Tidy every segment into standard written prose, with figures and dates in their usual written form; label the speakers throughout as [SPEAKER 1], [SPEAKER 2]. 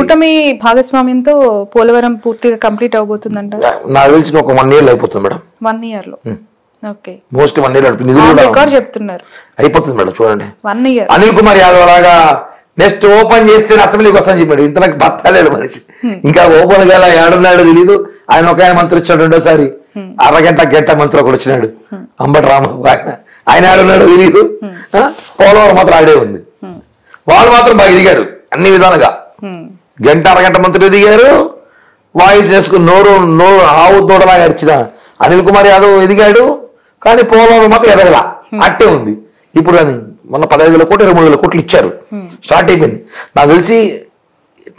[SPEAKER 1] కూటమి భాగస్వామ్యంతో పోలవరం పూర్తిగా కంప్లీట్ అవబోతుందంట.
[SPEAKER 2] నాకు తెలిసి ఒక 1 year అయిపోతుంది మేడం.
[SPEAKER 1] 1 year లో ఓకే,
[SPEAKER 2] మోస్ట్ 1 year
[SPEAKER 1] రికార్డ్ చెప్తున్నారు
[SPEAKER 2] అయిపోతుంది మేడం. చూడండి
[SPEAKER 1] 1 year.
[SPEAKER 2] అనిల్ కుమార్ యాదవ్ లాగా నెక్స్ట్ ఓపెన్ చేస్తే అసెంబ్లీకి వస్తాను చెప్పాడు. ఇంత నాకు బత్తాలేడు మనిషి. ఇంకా ఓపెన్ గా ఏడున్నాడు తెలియదు. ఆయన ఒక ఆయన మంత్రి వచ్చాడు, రెండోసారి గంట మంత్రి ఒకటి వచ్చినాడు, అంబటి రాంబాబు. ఆయన ఆడున్నాడు తెలియదు. పోలవరం మాత్రం ఆడే ఉంది. వాళ్ళు మాత్రం బాగా ఎదిగారు అన్ని విధాలుగా. అరగంట మంత్రులు ఎదిగారు. వాయిస్ వేసుకుని నోరు ఆవు నోడలాగా అరిచిన అనిల్ కుమార్ యాదవ్ ఎదిగాడు. కానీ పోలవరం మాత్రం ఎదగలా, అట్టే ఉంది. ఇప్పుడు అని మొన్న 15,000 కోట్లు 23,000 కోట్లు ఇచ్చారు, స్టార్ట్ అయిపోయింది. నాకు తెలిసి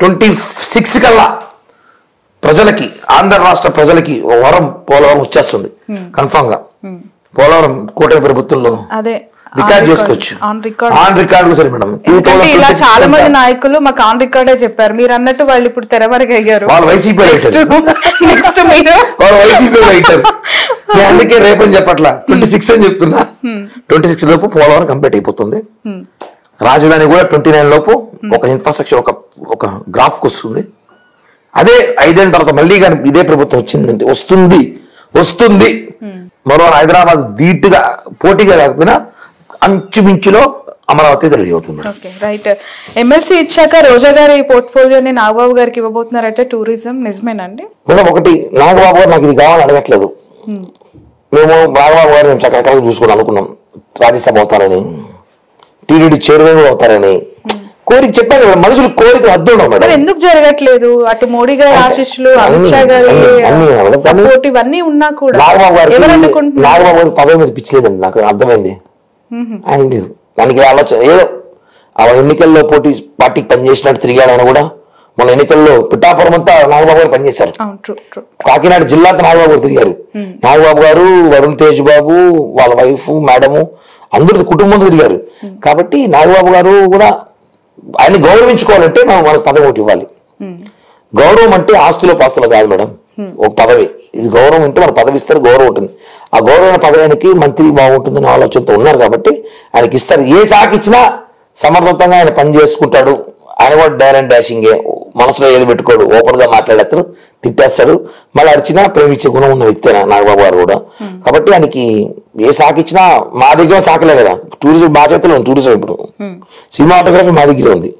[SPEAKER 2] 26 కల్లా ప్రజలకి, ఆంధ్ర రాష్ట్ర ప్రజలకి వరం పోలవరం వచ్చేస్తుంది కన్ఫామ్ గా. పోలవరం కూటమి ప్రభుత్వంలో రికార్డ్ చేసుకోవచ్చు. ఆన్ రికార్డు సరే మేడం.
[SPEAKER 1] ఇలా చాలా మంది నాయకులు మాకు ఆన్ రికార్డే చెప్పారు. మీరు అన్నట్టు వాళ్ళు ఇప్పుడు తెరవరకు అయ్యారు.
[SPEAKER 2] వాళ్ళు వైసీపీ అయితారు. అందుకే రేపని చెప్పట్లా, 26 అని చెప్తున్నా. 26 లోపు పోలవరం కంప్లీట్ అయిపోతుంది. రాజధాని కూడా 29 లోపు ఒక ఇన్ఫ్రాస్ట్రక్చర్ ఒక గ్రాఫ్ కు వస్తుంది. అదే 5 ఏళ్ళ తర్వాత మళ్ళీ కానీ ఇదే ప్రభుత్వం వచ్చిందంటే వస్తుంది. మరో హైదరాబాద్ ధీటుగా పోటీగా కాకపోయినా అంచుమించులో అమరావతి రెడీ అవుతుంది.
[SPEAKER 1] రైట్. ఎమ్మెల్సీ ఇచ్చాక రోజా గారి పోర్ట్ఫోలియోని నాగబాబు గారికి ఇవ్వబోతున్నారంటే టూరిజం నిజమేనండి?
[SPEAKER 2] మేడం ఒకటి, నాగబాబు గారు నాకు ఇది కావాలని అడగట్లేదు. మేము నాగబాబు గారు మేము చక్కగా చూసుకుని అనుకున్నాం. రాజ్యసభ అవుతారని, టీడీడీ చైర్మన్ అవుతారని కోరిక చెప్పాను. మనుషులు కోరిక అద్దు మేడం.
[SPEAKER 1] ఎందుకు జరగట్లేదు? అటు మోడీ గారి ఆశీస్సులు, అమిత్ షా గారి సపోర్ట్ ఇవన్నీ ఉన్నా కూడా
[SPEAKER 2] నాగబాబు గారి పదవి మీద పిచ్చలేదండి. నాకు అర్థమైంది. ఆయన లేదు దానికి ఆలోచన. ఏదో ఆ ఎన్నికల్లో పార్టీకి పనిచేసినట్టు తిరిగాడు ఆయన కూడా. మన ఎన్నికల్లో పిఠాపురం అంతా నాగబాబు గారు పనిచేశారు. కాకినాడ జిల్లాకు నాగబాబు గారు తిరిగారు. నాగబాబు గారు, వరుణ్ తేజ్ బాబు, వాళ్ళ వైఫ్, మేడము అందరూ కుటుంబంతో తిరిగారు. కాబట్టి నాగబాబు గారు కూడా ఆయన్ని గౌరవించుకోవాలంటే మనం మనకు పదవి ఒకటి ఇవ్వాలి. గౌరవం అంటే ఆస్తులో పాస్తులో కాదు మేడం, ఒక పదవి. ఇది గౌరవం అంటే మన పదవి ఇస్తారు, గౌరవం ఉంటుంది. ఆ గౌరవ పదవికి మంత్రి బాగుంటుందని ఆలోచనతో ఉన్నారు కాబట్టి ఆయనకి ఇస్తారు. ఏ శాఖ ఇచ్చినా సమర్థవంతంగా ఆయన పని చేసుకుంటాడు. ఆయన కూడా డైర్ అండ్ డాషింగే, మనసులో ఏది పెట్టుకోడు, ఓపెన్ గా మాట్లాడేస్తారు, తిట్టేస్తాడు. మళ్ళీ అరిచినా ప్రేమించే గుణం ఉన్న వ్యక్తి నాగబాబు గారు కూడా. కాబట్టి ఆయనకి ఏ శాఖ ఇచ్చినా, మా దగ్గర శాఖలే కదా, టూరిజం మా చేతిలో ఉంది. టూరిజం ఇప్పుడు సినిమాటోగ్రఫీ మా దగ్గర ఉంది,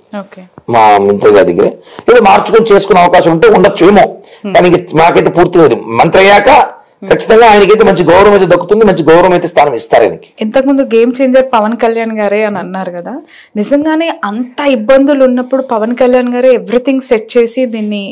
[SPEAKER 2] మా మిత్రుల గారి దగ్గరే. ఏదో మార్చుకొని చేసుకునే అవకాశం ఉంటే ఉండొచ్చు ఏమో. కానీ మాకైతే పూర్తిగా మంత్రి అయ్యాక ఖచ్చితంగా ఆయనకైతే మంచి గౌరవం అయితే దక్కుతుంది, మంచి గౌరవం అయితే స్థానం ఇస్తారు ఆయనకి.
[SPEAKER 1] ఇంతకుముందు గేమ్ చేంజర్ పవన్ కళ్యాణ్ గారే అని అన్నారు కదా, నిజంగానే అంత ఇబ్బందులు ఉన్నప్పుడు పవన్ కళ్యాణ్ గారే ఎవ్రీథింగ్ సెట్ చేసి దీన్ని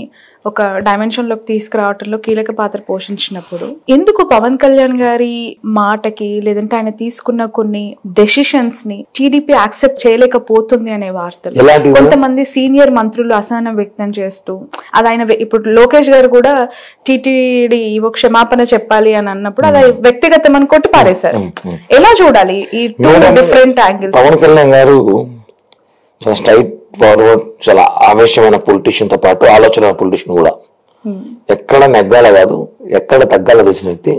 [SPEAKER 1] ఒక డైమెన్షన్ లోకి తీసుకురావటంలో కీలక పాత్ర పోషించినప్పుడు ఎందుకు పవన్ కళ్యాణ్ గారి మాటకి లేదంటే ఆయన తీసుకున్న కొన్ని డెసిషన్స్ ని టీడీపీ యాక్సెప్ట్ చేయలేకపోతుంది అనే వార్తలు కొంతమంది సీనియర్ మంత్రులు అసహనం వ్యక్తం చేస్తూ, అది ఆయన ఇప్పుడు లోకేష్ గారు కూడా టీటీడీ క్షమాపణ చెప్పాలి అని అన్నప్పుడు అది వ్యక్తిగతం అని కొట్టి పారేశారు. ఎలా చూడాలి ఈ డిఫరెంట్ యాంగిల్?
[SPEAKER 2] పవన్ కళ్యాణ్ గారు చాలా స్ట్రైట్ ఫార్వర్డ్, చాలా ఆవేశమైన పొలిటీషియన్ తో పాటు ఆలోచన పొలిటీషియన్ కూడా. ఎక్కడ నెగ్గాల కాదు, ఎక్కడ తగ్గాల తెలిసిన వ్యక్తి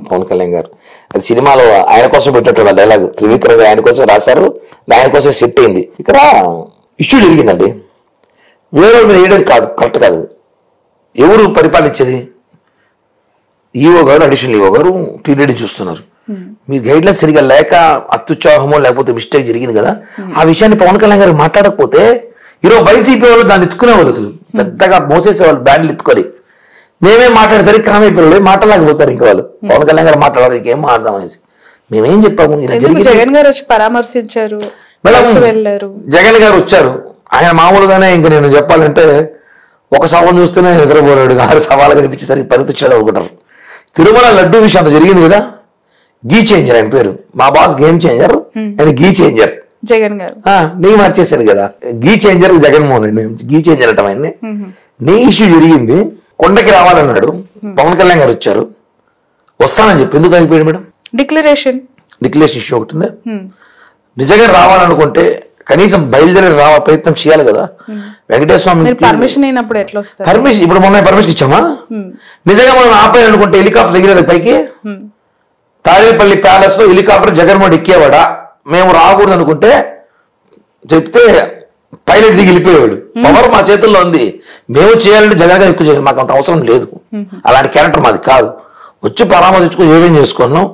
[SPEAKER 2] పవన్ కళ్యాణ్ గారు. అది సినిమాలో ఆయన కోసం పెట్టినట్టు డైలాగ్ త్రివిక్రమ్ గారు ఆయన కోసం రాశారు, ఆయన కోసం సెట్ అయింది. ఇక్కడ ఇష్యూ జరిగిందండి, వేరే మీద వేయడం కాదు, కరెక్ట్ కాదు. ఎవరు పరిపాలించేది? ఈఓ గారు, అడిషనల్ ఈఓ గారు టీడీడీ చూస్తున్నారు. మీరు గైడ్ లైన్స్ సరిగా లేక అత్యుత్సాహమో లేకపోతే మిస్టేక్ జరిగింది కదా, ఆ విషయాన్ని పవన్ కళ్యాణ్ గారు మాట్లాడకపోతే ఈరోజు వైసీపీ వాళ్ళు దాన్ని ఎత్తుకునేవాళ్ళు, అసలు పెద్దగా మోసేసేవాళ్ళు బ్యాండ్లు ఎత్తుకొని. మేమేం మాట్లాడేసరికి కామైపోయి మాట్లాడలేకపోతారు ఇంకా వాళ్ళు. పవన్ కళ్యాణ్ గారు మాట్లాడాలి, ఇంకేం మాట్లాడదాం అనేసి మేమేం చెప్పాము.
[SPEAKER 1] జగన్ గారు వచ్చి పరామర్శించారు,
[SPEAKER 2] జగన్ గారు వచ్చారు. ఆయన మామూలుగానే ఇంకా నేను చెప్పాలంటే ఒక సవాల్ చూస్తేనే నిద్రపోరాడు, 6 సవాలు కనిపించేసరికి పరిగెత్తాడు అనుకుంటారు. తిరుమల లడ్డూ విషయం అంత జరిగింది కదా, గీ చేంజర్ ఆయన పేరు. మా బాస్ గేమ్ చేంజర్, ఆయన గీ చేంజర్
[SPEAKER 1] జగన్ గారు.
[SPEAKER 2] నీ మార్చేశాడు కదా, గీ చేంజర్ జగన్మోహన్ రెడ్డి, గీ చేంజర్ అంటాం ఆయన్ని. నీ ఇష్యూ జరిగింది, కొండకి రావాలన్నాడు, పవన్ కళ్యాణ్ గారు వచ్చారు, వస్తానని చెప్పి ఎందుకు అయిపోయాడు మేడం?
[SPEAKER 1] డిక్లరేషన్
[SPEAKER 2] ఇష్యూ ఒకటి ఉంది. నిజంగా రావాలనుకుంటే కనీసం బయలుదేరి ప్రయత్నం చేయాలి కదా. వెంకటేశ్వర స్వామి
[SPEAKER 1] పర్మిషన్ అయినప్పుడు ఎట్లా వస్తారు?
[SPEAKER 2] పర్మిషన్ ఇప్పుడు మొన్న పర్మిషన్ ఇచ్చామా? నిజంగా మనం ఆపేయాలనుకుంటే హెలికాప్టర్ దిగిరేది పైకి, తాడేపల్లి ప్యాలెస్ లో హెలికాప్టర్ జగన్మోహన్ ఎక్కేవాడా? మేము రాకూడదు అనుకుంటే చెప్తే హైలైట్ దిగి వెళ్ళిపోయాడు. పవర్ మా చేతుల్లో ఉంది, మేము చేయాలంటే జగన్ గారు ఎక్కువ చేయాలి, మాకు అంత అవసరం లేదు. అలాంటి క్యారెక్టర్ మాది కాదు. వచ్చి పరామర్శించుకొని ఏదేం చేసుకున్నాం,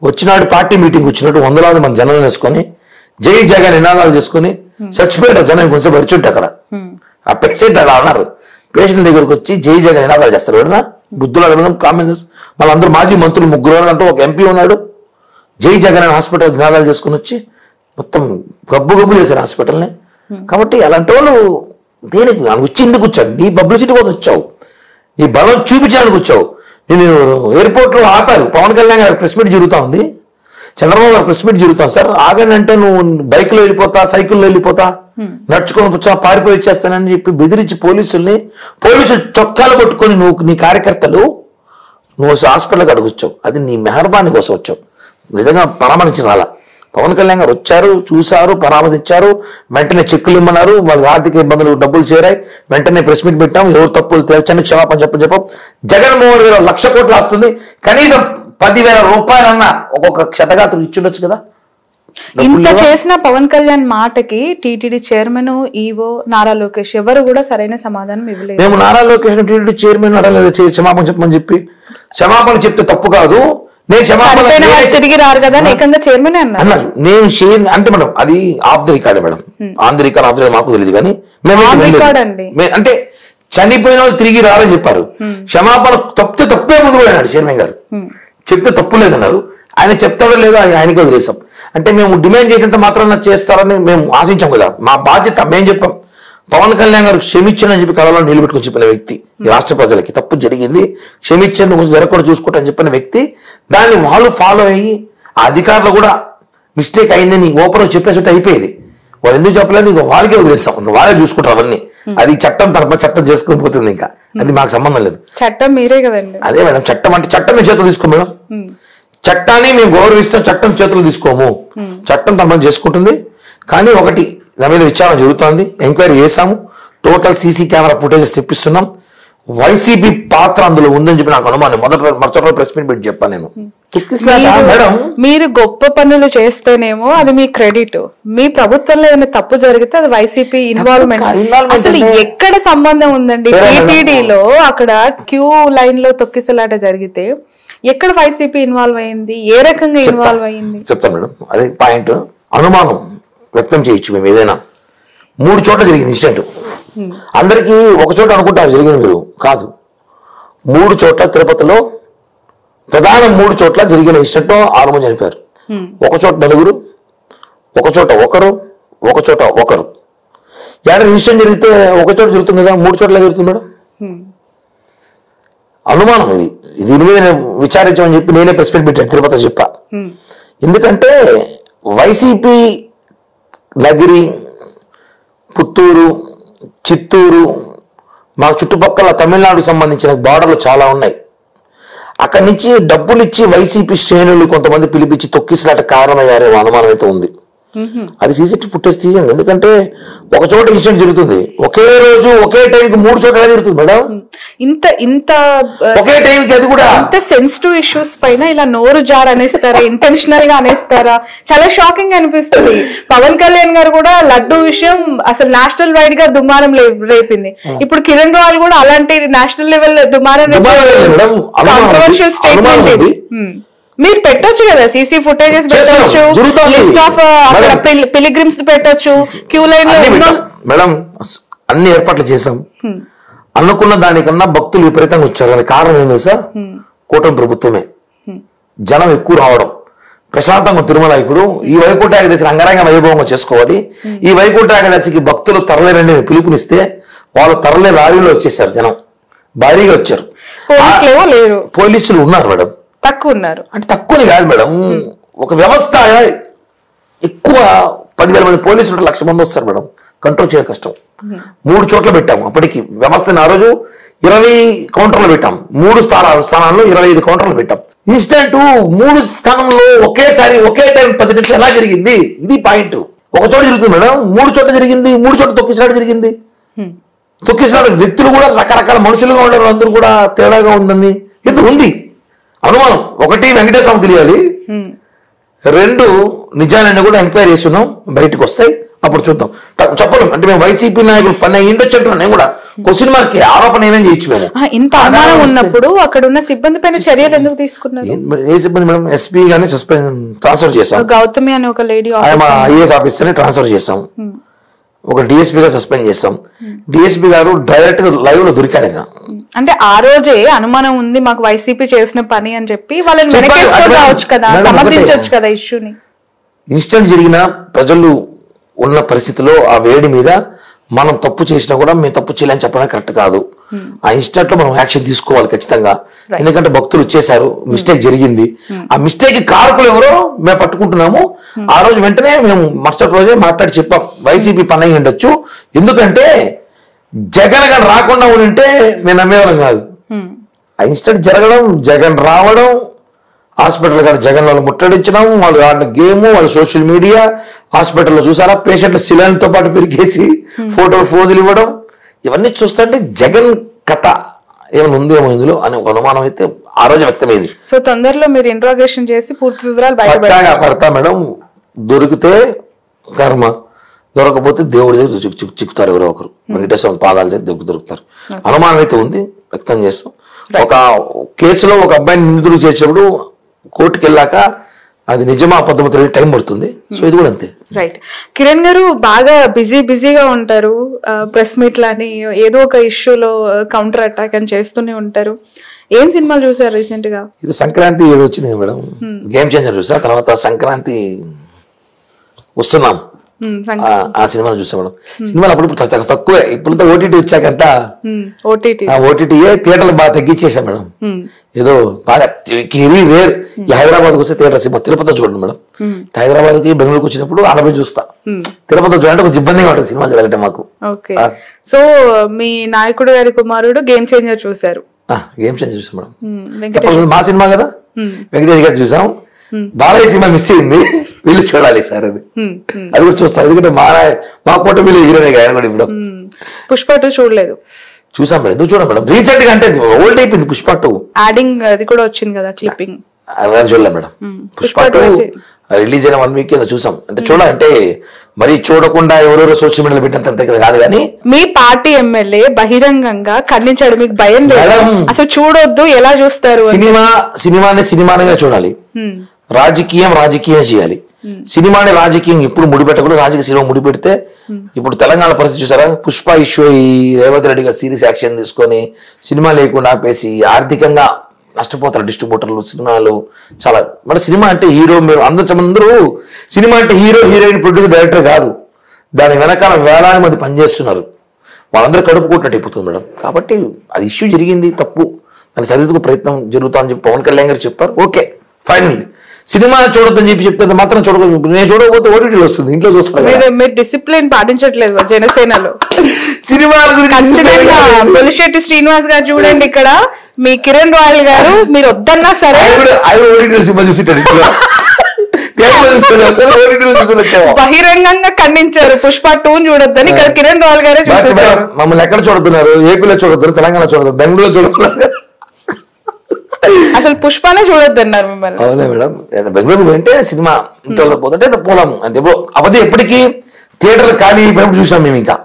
[SPEAKER 2] వచ్చినాడు పార్టీ మీటింగ్ వచ్చినట్టు వందలాది మంది జనం వేసుకొని జై జగన్ నినాదాలు చేసుకుని చచ్చిపోయాడు జనం కొంచెం పరిచుంటే అక్కడ. ఆ పేషెంట్ అలా అన్నారు, పేషెంట్ దగ్గరకు వచ్చి జై జగన్ నినాదాలు చేస్తారు. ఎవడన్నా బుద్ధులు అడగడం కామెంట్స్, వాళ్ళందరూ మాజీ మంత్రులు 3 అంటే ఒక ఎంపీ ఉన్నాడు, జై జగన్ అని హాస్పిటల్ నినాదాలు చేసుకుని వచ్చి మొత్తం గబ్బు చేశారు హాస్పిటల్ని. కాబట్టి అలాంటి వాళ్ళు దేనికి వచ్చి ఎందుకు వచ్చావు? నీ పబ్లిసిటీ కోసం వచ్చావు, నీ బలం చూపించడానికి వచ్చావు. నేను ఎయిర్పోర్ట్ లో ఆపారు, పవన్ కళ్యాణ్ గారు ప్రెస్ మీట్ జరుగుతా ఉంది, చంద్రబాబు గారు ప్రెస్ మీట్ జరుగుతాం సార్, ఆగండి అంటే నువ్వు బైక్ లో వెళ్ళిపోతా, సైకిల్లో వెళ్ళిపోతా, నడుచుకొని వచ్చా, పారిపోయి వచ్చేస్తానని చెప్పి బెదిరించి పోలీసులు చొక్కాలు పట్టుకొని నువ్వు నీ కార్యకర్తలు నువ్వు హాస్పిటల్కి అడుగుచ్చావు. అది నీ మెహర్బానీ కోసం వచ్చావు, నిజంగా పరామర్శించిన రాలా. పవన్ కళ్యాణ్ గారు వచ్చారు, చూశారు, పరామర్శించారు, వెంటనే చెక్కులు ఇమ్మన్నారు, వాళ్ళకి ఆర్థిక ఇబ్బందులు డబ్బులు చేరాయి, వెంటనే ప్రెస్ మీట్ పెట్టాం, ఎవరు తప్పులు తేల్చండి, క్షమాపణ చెప్పం. జగన్మోహన్ గారు 1,00,000 కోట్లు వస్తుంది, కనీసం 10,000 రూపాయలన్నా ఒక్కొక్క క్షతగాత్రులు ఇచ్చిండొచ్చు కదా.
[SPEAKER 1] ఇంత చేసిన పవన్ కళ్యాణ్ మాటకి TTD chairman, EO Nara Lokesh ఎవరు కూడా సరైన సమాధానం ఇవ్వలేదు.
[SPEAKER 2] మేము నారా లోకేష్ టీటీడీ చైర్మన్ అడగలేదు క్షమాపణ చెప్పమని చెప్పి, క్షమాపణ చెప్తే తప్పు కాదు, నేను క్షమాపణ
[SPEAKER 1] తిరిగి రారు కదా ఏకంగా చైర్మన్
[SPEAKER 2] అన్నారు. నేను అంటే మేడం అది of the record madam, on the record of the మాకు తెలియదు, కానీ అంటే చనిపోయిన వాళ్ళు తిరిగి రారని చెప్పారు. క్షమాపణ తప్పే ముందు కూడా అన్నాడు చైర్మన్ గారు, చెప్తే తప్పు లేదన్నారు. ఆయన చెప్తాడో లేదో ఆయనకి వదిలేసాం. అంటే మేము డిమాండ్ చేసేంత మాత్రాన చేస్తారని మేము ఆశించాం కదా. మా బాధ్యత మేము చెప్పాం, పవన్ కళ్యాణ్ గారు క్షమించని చెప్పి కళలో నిలబెట్టుకుని చెప్పిన వ్యక్తి, ఈ రాష్ట్ర ప్రజలకి తప్పు జరిగింది, క్షమించండి, కొంచెం జరగకుండా చూసుకుంటారని చెప్పిన వ్యక్తి, దాన్ని వాళ్ళు ఫాలో అయ్యి ఆ అధికారులు కూడా మిస్టేక్ అయిందని ఓపెన్ చెప్పేసి అయిపోయేది. వాళ్ళు ఎందుకు చెప్పలేదు, ఇంకో వాళ్ళకే వదిలేస్తాం, ఇంకా వాళ్ళే చూసుకుంటారు అవన్నీ. అది చట్టం తరపున చట్టం చేసుకుని పోతుంది, ఇంకా అది మాకు సంబంధం లేదు.
[SPEAKER 1] చట్టం మీరే కదండి.
[SPEAKER 2] అదే మేడం, చట్టం అంటే చట్టం మీ చేతులు తీసుకో మేడం, చట్టాన్ని మేము గౌరవిస్తాం, చట్టం చేతులు తీసుకోము, చట్టం తమ చేసుకుంటుంది. కానీ ఒకటి నా మీద విచారణ జరుగుతోంది, ఎంక్వైరీ చేశాము, టోటల్ సీసీ కెమెరా ఫుటేజెస్ తెప్పిస్తున్నాం, వైసీపీ పాత్ర అందులో ఉందని చెప్పి నాకు అనుమానం. మరుసటి ప్రెస్ మీట్ పెట్టి చెప్పాను నేను. మేడం
[SPEAKER 1] మీరు గొప్ప పనులు చేస్తేనేమో అది మీ క్రెడిట్, మీ ప్రభుత్వంలో ఏదైనా తప్పు జరిగితే అది వైసీపీ ఇన్వాల్వ్మెంట్. అసలు ఎక్కడ సంబంధం ఉందండి? టీటీడీలో అక్కడ క్యూ లైన్ లో తొక్కిసలాట జరిగితే ఎక్కడ వైసీపీ ఇన్వాల్వ్ అయింది, ఏ రకంగా ఇన్వాల్వ్ అయింది
[SPEAKER 2] చెప్తాను మేడం. అదే పాయింట్, అనుమానం వ్యక్తం చేయొచ్చు మేము ఏదైనా. 3 చోట్ల జరిగింది ఇన్సిడెంట్, అందరికీ ఒక చోట అనుకుంటారు జరిగింది, మీరు కాదు. 3 చోట్ల తిరుపతిలో ప్రధాన 3 చోట్ల జరిగిన ఇన్సిడెంట్ 6 మంది చనిపోయారు. ఒక చోట 4, ఒక చోట 1, ఒక చోట 1. ఏడాది ఇన్సిడెంట్ జరిగితే ఒక చోట జరుగుతుంది కదా, 3 చోట్ల జరుగుతుంది మేడం. అనుమానం ఇది, దీని మీద విచారించమని చెప్పి నేనే ప్రెస్ మీట్ పెట్టాను తిరుపతి చెప్పా. ఎందుకంటే వైసీపీ నగిరి, పుత్తూరు, చిత్తూరు, మా చుట్టుపక్కల తమిళనాడుకు సంబంధించిన బార్డర్లు చాలా ఉన్నాయి. అక్కడి నుంచి డబ్బులు ఇచ్చి వైసీపీ శ్రేణులు కొంతమంది పిలిపించి తొక్కిసలాట కారణమయ్యారేమో అనుమానం అయితే ఉంది. అది సీసీటీవీ ఫుటేజ్ తీయండి, ఎందుకంటే ఒక చోట ఇన్సిడెంట్ జరుగుతుంది, ఒకే రోజు ఒకే టైంకి 3 చోట్ల జరుగుతుంది మేడం. ఇంత ఒకే టైంకి, అది కూడా
[SPEAKER 1] ఇంత సెన్సిటివ్ ఇష్యూస్ పైన ఇలా నోరు జార్ అనేస్తారా, ఇంటెన్షనల్ గా అనేస్తారా? చాలా షాకింగ్ అనిపిస్తుంది. పవన్ కళ్యాణ్ గారు కూడా లడ్డు విషయం అసలు నేషనల్ వైడ్ గా దుమారం రేపింది. ఇప్పుడు కిరణ్ రాయల్ కూడా అలాంటి నేషనల్ లెవెల్ దుమారం కాంట్రవర్షియల్ స్టేట్మెంట్ ఇది. మీరు పెట్టొచ్చు కదా, సీసీ ఫుటేజెస్ పెట్టొచ్చు, లిస్ట్ ఆఫ్ అక్కడ పిలిగ్రిమ్స్ పెట్టొచ్చు, క్యూ లైన్ లో.
[SPEAKER 2] మేడం అన్ని ఏర్పాట్లు చేశాం, అనుకున్న దానికన్నా భక్తులు విపరీతంగా వచ్చారు. దానికి కారణం ఏందో సార్, కూటమి ప్రభుత్వమే. జనం ఎక్కువ రావడం, ప్రశాంతంగా తిరుమల. ఇప్పుడు ఈ వైకుంఠ ఏకాదశి అంగరంగ వైభవంగా చేసుకోవాలి. ఈ వైకుంఠ ఏకాదశికి భక్తులు తరలేరండి పిలుపునిస్తే వాళ్ళు తరలే లారీలో వచ్చేసారు, జనం భారీగా వచ్చారు. పోలీసులు ఉన్నారు మేడం,
[SPEAKER 1] తక్కువ ఉన్నారు
[SPEAKER 2] అంటే తక్కువని కాదు మేడం, ఒక వ్యవస్థ ఎక్కువ 10,000 మంది పోలీసులు 1,00,000 మంది వస్తారు మేడం, కంట్రోల్ చేయడం కష్టం. 3 చోట్ల పెట్టాము. అప్పటికి వ్యవస్థని ఆ రోజు 20 కౌంటర్లు పెట్టాం, 3 స్థానాల్లో 25 కౌంటర్లు పెట్టాం. ఇన్సిడెంట్ 3 స్థానంలో ఒకేసారి ఒకే టైం 10 నిమిషాలు ఎలా జరిగింది, ఇది పాయింట్. ఒక చోట జరుగుతుంది మేడం, 3 చోట్ల జరిగింది, 3 చోట్ల తొక్కిసలాట జరిగింది. తొక్కిసలాట వ్యక్తులు కూడా రకరకాల మనుషులుగా ఉండరు, అందరూ కూడా తేడాగా ఉందని ఎందుకు ఉంది అనుమానం. 1 వెంకటేశ్వరం తెలియాలి, 2 నిజాలన్నీ కూడా ఎంక్వైరీ చేస్తున్నాం, బయటకు వస్తాయి. అప్పుడు చూద్దాం. చెప్పలేం అంటే మేము వైసీపీ నాయకులు పని ఉండొచ్చు అంటున్నాం. నేను కూడా క్వశ్చన్ మార్క్ ఆరోపణ ఏమేమి చేయొచ్చు మేము.
[SPEAKER 1] ఇంత అనుమానం ఉన్నప్పుడు అక్కడ ఉన్న సిబ్బంది పైన చర్యలు ఎందుకు తీసుకున్నారు?
[SPEAKER 2] ఏ సిబ్బంది మేడం? ఎస్పీ గానీ ట్రాన్స్ఫర్ చేసాం.
[SPEAKER 1] గౌతమి అనే ఒక లేడీ
[SPEAKER 2] ఐఏఎస్ ఆఫీసర్ ని ట్రాన్స్ఫర్ చేసాం. ఒక డిఎస్పీ గా సస్పెండ్ చేస్తాం. డిఎస్పీ గారు డైరెక్ట్ గా లైవ్ లో దొరికాడు.
[SPEAKER 1] అంటే ఆ రోజే అనుమానం ఉంది మాకు వైసీపీ చేసిన పని అని చెప్పి వాళ్ళని వెనకేసుకోవచ్చు కదా, సమర్థించవచ్చు కదా ఇష్యూని.
[SPEAKER 2] ఇన్సిడెంట్ జరిగిన ప్రజలు ఉన్న పరిస్థితిలో ఆ వేడి మీద మనం తప్పు చేసినా కూడా మేము తప్పు చేయాలని చెప్పడం కరెక్ట్ కాదు. ఆ ఇన్సిడెంట్ లో మనం యాక్షన్ తీసుకోవాలి ఖచ్చితంగా. ఎందుకంటే భక్తులు వచ్చేసారు, మిస్టేక్ జరిగింది. ఆ మిస్టేక్ కారకులు ఎవరో మేము పట్టుకుంటున్నాము. ఆ రోజు వెంటనే మేము మరుసటి రోజే మాట్లాడి చెప్పాం వైసీపీ పని అయి ఉండొచ్చు. ఎందుకంటే జగన్ గారు రాకుండా ఉంటే మేము నమ్మేవాళ్ళం కాదు. ఆ ఇన్సిడెంట్ జరగడం, జగన్ రావడం, హాస్పిటల్ గారు జగన్ వాళ్ళు ముట్టడించడం, వాళ్ళు ఆడిన గేమ్, వాళ్ళు సోషల్ మీడియా, హాస్పిటల్లో చూసారా పేషెంట్లు సిలైన్తో పాటు పెరిగేసి ఫోటోలు ఫోజులు ఇవ్వడం, ఇవన్నీ చూస్తుంటే జగన్ కథ ఏమైనా ఉందేమో ఇందులో అనే ఒక అనుమానం అయితే ఆ రోజు వ్యక్తమైంది.
[SPEAKER 1] సో తొందరలో మీరు ఇంట్రాగేషన్ చేసి పూర్తి వివరాలు
[SPEAKER 2] పడతా మేడం. దొరికితే కర్మ, దొరకపోతే దేవుడి దగ్గర చిక్కుతారు ఎవరో ఒకరు. వెంకటేశ్వర పాదాల దగ్గర దొరుకుతారు. అనుమానం అయితే ఉంది, వ్యక్తం చేస్తాం. ఒక కేసులో ఒక అబ్బాయిని నిందితులు చేసేప్పుడు కోర్టుకు వెళ్ళాక అది నిజమా అబద్ధమో తెలియ టైం పడుతుంది. సో ఇది కూడా అంతే.
[SPEAKER 1] రైట్. కిరణ్ గారు బాగా బిజీగా ఉంటారు. ప్రెస్ మీట్లని ఏదో ఒక ఇష్యూలో కౌంటర్ అటాక్ అని చేస్తూనే ఉంటారు. ఏం సినిమాలు చూసారు రీసెంట్ గా?
[SPEAKER 2] ఇది సంక్రాంతి ఏదో వచ్చింది మేడం, గేమ్ చేంజర్ చూసా. తర్వాత సంక్రాంతి వస్తున్నాం, ఆ సినిమాలు చూసాం మేడం. సినిమాలు అప్పుడు చాలా తక్కువే. ఇప్పుడు ఓటీటీ వచ్చాకంట ఓటీటీయే థియేటర్లు బాగా తగ్గించేసాం మేడం. ఏదో బాగా రేర్. హైదరాబాద్కి వస్తే థియేటర్ సినిమా తిరుపతి చూడండి మేడం. హైదరాబాద్ కి బెంగళూరుకి వచ్చినప్పుడు ఆడపోయి చూస్తా. తిరుపతి చూడాలంటే కొంచెం ఇబ్బందిగా ఉంటుంది సినిమా చూడాలంటే మాకు.
[SPEAKER 1] సో మీ నాయకుడు గారి కుమారుడు గేమ్ చేంజర్ చూసారు?
[SPEAKER 2] గేమ్ చేంజర్ చూసాం మేడం. మా సినిమా కదా, వెంకటేష్ గారు చూసాం. బాలయ్య సినిమా మిస్ అయింది, వీళ్ళు చూడాలి సార్. అది కూడా చూస్తాం, ఎందుకంటే మా కోట వీళ్ళు హీరోనే ఆయన కూడా. ఇప్పుడు
[SPEAKER 1] పుష్ప 2 చూడలేదు?
[SPEAKER 2] చూసాం మేడం. ఎందుకు చూడం మేడం, రీసెంట్ గా అంటే ఓల్డ్ అయిపోయింది పుష్ప 2.
[SPEAKER 1] యాడింగ్ అది కూడా వచ్చింది కదా, క్లిప్పింగ్.
[SPEAKER 2] అవన్నీ చూడలేం మేడం. పుష్ప 2 రిలీజ్ అయిన 1 వీక్ కింద చూసాం. అంటే చూడాలంటే మరి చూడకుండా ఎవరెవరో సోషల్ మీడియాలో పెట్టినంత కాదు. కానీ మీ
[SPEAKER 1] పార్టీ ఎమ్మెల్యే బహిరంగంగా ఖండించాడు, మీకు భయం లేదు? అసలు చూడొద్దు, ఎలా చూస్తారు?
[SPEAKER 2] సినిమానే చూడాలి, రాజకీయం చేయాలి. సినిమాని రాజకీయం ఇప్పుడు ముడిపెట్టకూడదు. రాజకీయ సినిమా ముడిపెడితే ఇప్పుడు తెలంగాణ పరిస్థితి చూసారా, పుష్ప ఇష్యూ ఈ రేవంత్ రెడ్డి గారు సీరియస్ యాక్షన్ తీసుకొని సినిమా లేకుండా ఆపేసి ఆర్థికంగా నష్టపోతారు డిస్ట్రిబ్యూటర్లు. సినిమాలు చాలా మన సినిమా అంటే హీరో, మీరు అందరూ సినిమా అంటే హీరో హీరోయిన్ ప్రొడ్యూసర్ డైరెక్టర్ కాదు, దాని వెనకాల వేలాది మంది పనిచేస్తున్నారు. వాళ్ళందరూ కడుపుకుంటున్నట్టు అయిపోతుంది మేడం. కాబట్టి అది ఇష్యూ జరిగింది, తప్పు, దాన్ని సరిదిద్దుకు ప్రయత్నం జరుగుతుందని చెప్పి పవన్ కళ్యాణ్ గారు చెప్పారు. Okay final. సినిమా చూడొద్దని చెప్తే మాత్రం చూడకూడదు. నేను చూడకపోతే ఓటీటీలో వస్తుంది, ఇంట్లో చూస్తాను.
[SPEAKER 1] మీరు డిసిప్లిన్ పాటించట్లేదు జనసేనలో.
[SPEAKER 2] సినిమా
[SPEAKER 1] పొలిశెట్టి శ్రీనివాస్ గారు చూడండి, ఇక్కడ మీ కిరణ్ రాయల్ గారు మీరు వద్దన్నా సరే
[SPEAKER 2] సినిమా చూసి
[SPEAKER 1] బహిరంగంగా ఖండించారు పుష్ప 2 చూడొద్దని. ఇక్కడ కిరణ్ రాయల్ గారే చూసేసారు.
[SPEAKER 2] మమ్మల్ని ఎక్కడ చూడుతున్నారు? ఏపీలో చూడొద్దు, తెలంగాణ చూడొద్దు, బెంగళూరులో చూడొద్దు,
[SPEAKER 1] అసలు పుష్పనే చూడొద్దు అన్నారు మిమ్మల్ని.
[SPEAKER 2] అవునా మేడం, బెంగళూరు అంటే సినిమా ఇంట్లో పోతుంటే పోలాం అంటే అబద్ధం. ఎప్పటికీ థియేటర్ ఖాళీ అయిపోయినప్పుడు చూసాం మేము. ఇంకా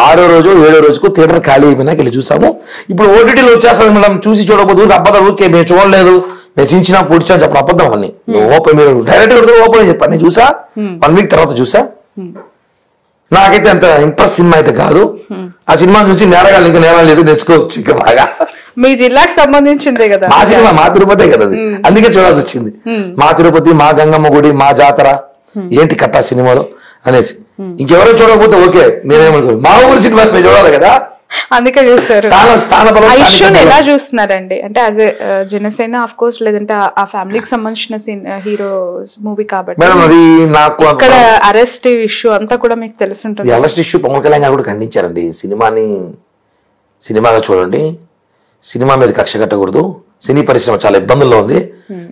[SPEAKER 2] 6వ రోజు 7వ రోజుకు థియేటర్ ఖాళీ అయిపోయినాక వెళ్ళి చూసాము. ఇప్పుడు ఓటీటీలో వచ్చేస్తుంది మేడం. చూసి చూడకపోతే అబద్ధం. ఓకే మేము చూడలేదు, మేము చించినా పొడిచా చెప్పిన అబద్ధం అన్ని. ఓపెన్ మీరు డైరెక్ట్ ఓపెన్ చెప్పాను. నేను చూసా 1 వీక్ తర్వాత చూసా. నాకైతే అంత ఇంప్రెస్ సినిమా అయితే కాదు. ఆ సినిమా చూసి నేరగాళ్ళు ఇంకా నేరాలు చేసి నేర్చుకోవచ్చు ఇంకా బాగా.
[SPEAKER 1] మీ జిల్లాకు సంబంధించిందే కదా
[SPEAKER 2] మా సినిమా, మా తిరుపతే కదా అది, అందుకే చూడాల్సి వచ్చింది. మా తిరుపతి, మా గంగమ్మ గుడి, మా జాతర ఏంటి కథ సినిమాలో అనేసి. ఇంకెవరో చూడకపోతే ఓకే, నేనేమనుకో మా ఊరి సినిమా మేము చూడాలి కదా,
[SPEAKER 1] అందుకే చూస్తారు. ఎలా చూస్తున్నారండి అంటే as a Janasena of course, లేదంటే ఆ ఫ్యామిలీకి సంబంధించిన హీరో మూవీ కాబట్టి
[SPEAKER 2] మేడం, అది నాకు
[SPEAKER 1] ఇక్కడ అరెస్ట్ ఇష్యూ అంతా కూడా మీకు తెలిసి ఉంటుంది.
[SPEAKER 2] అరెస్ట్ ఇష్యూ పవన్ కళ్యాణ్ గారు కూడా ఖండించారండి. సినిమాగా చూడండి, సినిమా మీద కక్ష కట్టకూడదు, సినీ పరిశ్రమ చాలా ఇబ్బందుల్లో ఉంది,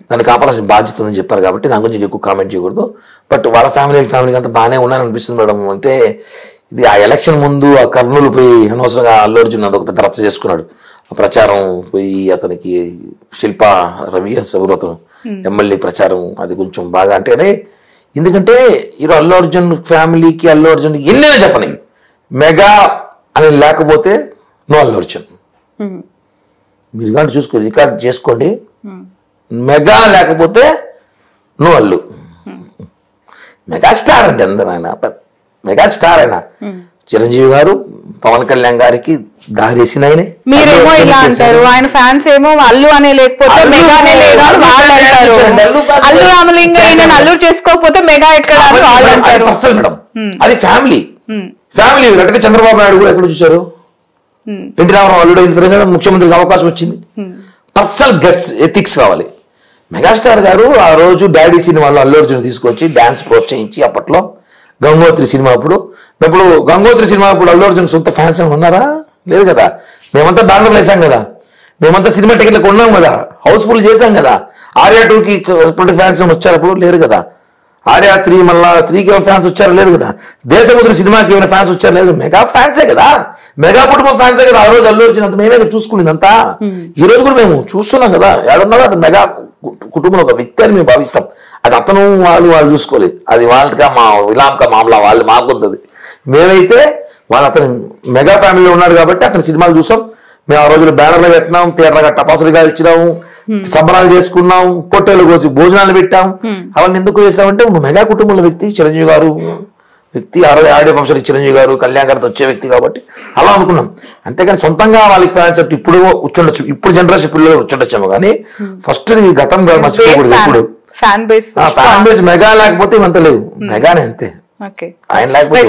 [SPEAKER 2] దాన్ని కాపాడాల్సిన బాధ్యత ఉందని చెప్పారు. కాబట్టి దాని గురించి ఎక్కువ కామెంట్ చేయకూడదు. బట్ వాళ్ళ ఫ్యామిలీకి అంతా బాగానే ఉన్నారని అనిపిస్తుంది మేడం. అంటే ఇది ఆ ఎలక్షన్ ముందు ఆ కర్నూలు పోయి అనవసరంగా అల్లు అర్జున్ అదొక పెద్ద రచ్చ చేసుకున్నాడు. ఆ ప్రచారం పోయి అతనికి శిల్పా రవి ఎవరు అతను ఎమ్మెల్యే ప్రచారం, అది కొంచెం బాగా అంటే ఎందుకంటే ఈరోజు అల్లు అర్జున్ ఫ్యామిలీకి అల్లు అర్జున్ ఎన్నైనా చెప్పని మెగా అని లేకపోతే నో అల్లు అర్జున్. మీరు కానీ రికార్డ్ చేసుకోండి, మెగా లేకపోతే నో అల్లు. మెగాస్టార్ అంటే అందరూ ఆయన మెగాస్టార్ అయినా చిరంజీవి గారు పవన్ కళ్యాణ్ గారికి దారేసిన ఆయనే.
[SPEAKER 1] మీరేమో ఇలా అంటారు, ఆయన ఫ్యాన్స్ ఏమో అల్లు అనే లేకపోతే మెగా అనే లేదు అని వాళ్ళు అంటారు. అల్లు రామలింగ అల్లు చేసుకోకపోతే మెగా ఎక్కడ వాళ్ళు అంటారు.
[SPEAKER 2] మేడం అది ఫ్యామిలీ ఫ్యామిలీ. అంటే చంద్రబాబు నాయుడు కూడా ఎక్కడ చూశారు, ఎన్టీ రామారావు అల్లుడు అయిన తర్వాత ముఖ్యమంత్రికి అవకాశం వచ్చింది. పర్సనల్ గట్స్ ఎథిక్స్ కావాలి. మెగాస్టార్ గారు ఆ రోజు డాడీ సినిమాలో అల్లు అర్జున్ తీసుకొచ్చి డాన్స్ ప్రోత్సహించి అప్పట్లో గంగోత్రి సినిమా అప్పుడు గంగోత్రి సినిమా అప్పుడు అల్లు అర్జున్ సొంత ఫ్యాన్స్ ఉన్నారా? లేదు కదా. మేమంతా బ్యానర్లు వేసాం కదా, మేమంతా సినిమా టికెట్లు కొన్నాం కదా, హౌస్ఫుల్ చేశాం కదా. ఆర్యా 2కి ఫ్యాన్స్ వచ్చారు అప్పుడు? లేరు కదా. ఆర్యా 3 మళ్ళా 3కి ఫ్యాన్స్ వచ్చారు? లేదు కదా. దేశముద్ర సినిమాకి ఏమైనా ఫ్యాన్స్ వచ్చారు? లేదు. మెగా ఫ్యాన్సే కదా, మెగా కుటుంబం ఫ్యాన్సే కదా. ఆ రోజు అల్లు అర్జున్ అంత మేమే చూసుకునేది అంతా. ఈ రోజు కూడా మేము చూస్తున్నాం కదా, ఏడున్నారో అది మెగా కుటుంబంలో ఒక వ్యక్తి అని మేము భావిస్తాం. అది అతను వాళ్ళు చూసుకోలేదు, అది వాళ్ళకా మా విలాంక మామలా వాళ్ళు మాకుంది. మేమైతే వాళ్ళు అతను మెగా ఫ్యామిలీలో ఉన్నాడు కాబట్టి అతని సినిమాలు చూసాం. మేము ఆ రోజులు బ్యానర్లు పెట్టినాం, థియేటర్గా టపాసులుగా ఇచ్చినాము, సంబరాలు చేసుకున్నాం, పొట్టేలు కోసి భోజనాలు పెట్టాం. అవన్నీ ఎందుకు చేసామంటే నువ్వు మెగా కుటుంబంలో వ్యక్తి, చిరంజీవి గారు వ్యక్తి, ఆ రోజు ఆడియో ఫంక్షన్ చిరంజీవి గారు కళ్యాణ్ గారితో వచ్చే వ్యక్తి కాబట్టి అలా అనుకున్నాం. అంతేకాని సొంతంగా వాళ్ళకి ఫ్యాన్స్ ఇప్పుడు వచ్చుండొచ్చు, ఇప్పుడు జనరేషన్ పిల్లలు వచ్చుండొచ్చాము. కానీ ఫస్ట్ గతం మర్చిపోకూడదు. ఇప్పుడు ఫ్యాన్ బేస్ మెగా లేకపోతే ఇవంత లేవు, మెగానే అంతే. ఆయన లేకపోతే